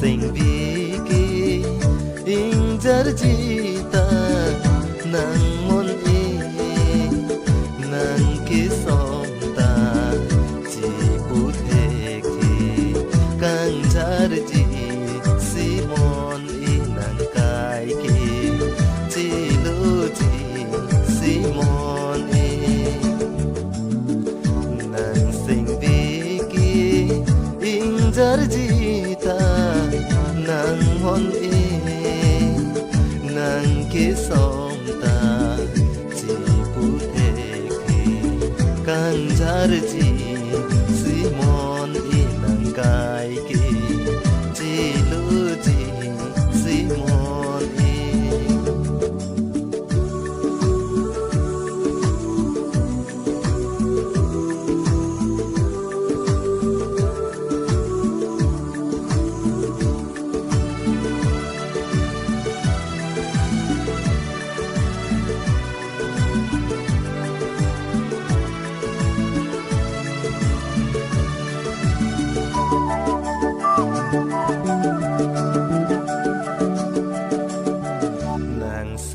sing biki injar jita nang mon e nang kisom ta chi puthe ki kang jar ji simon e nang kai ki chi lu ji simon e nang sing biki injar jita nang mon e nang kisom ta chi puthe ki kang jar ji simon e nang kai ki chi lu ji simon e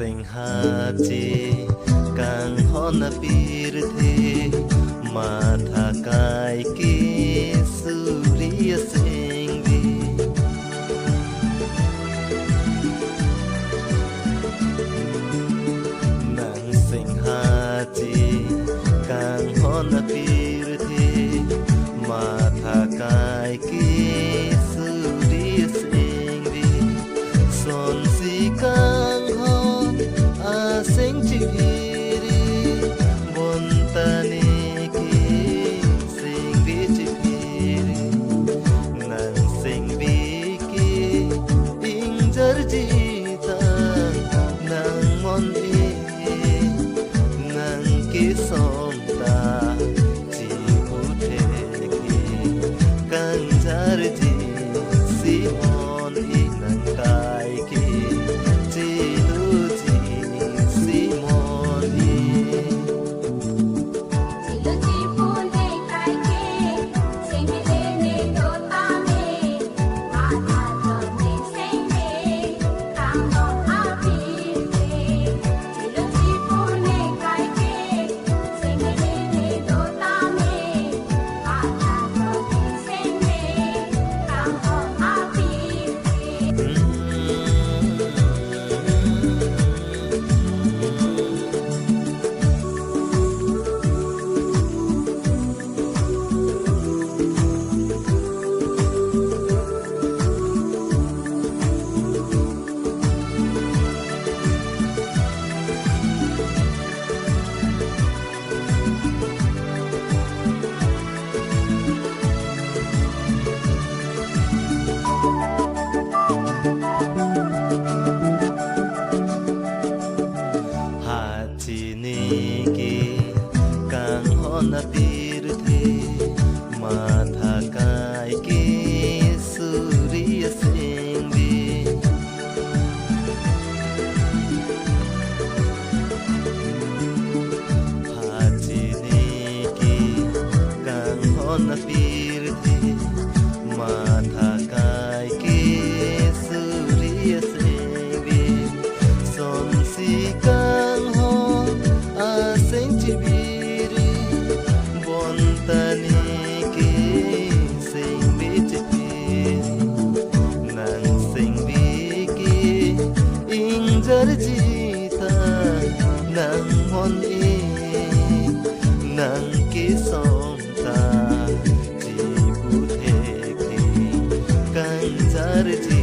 sing hati kang hona pir the matha kai ki surya sing di nang sing hati kang hona pir the matha kai ki surya sing di son si kang sing chipiri bontani ki sing bi chipiri nang sing bi ki injar jita nang mon e nang ki som ta chi puthe ki kang jar ji simon e nang kai ki chi lu ji na pir the matha kai ki surya sing di hachini ki kang hona pir the matha kai ki surya sing di som si kang ho a sing chi bontani ki sing bi chipiri nang sing bi ki injar jita nang mon e nang ki som ta chi puthe ki kang jar ji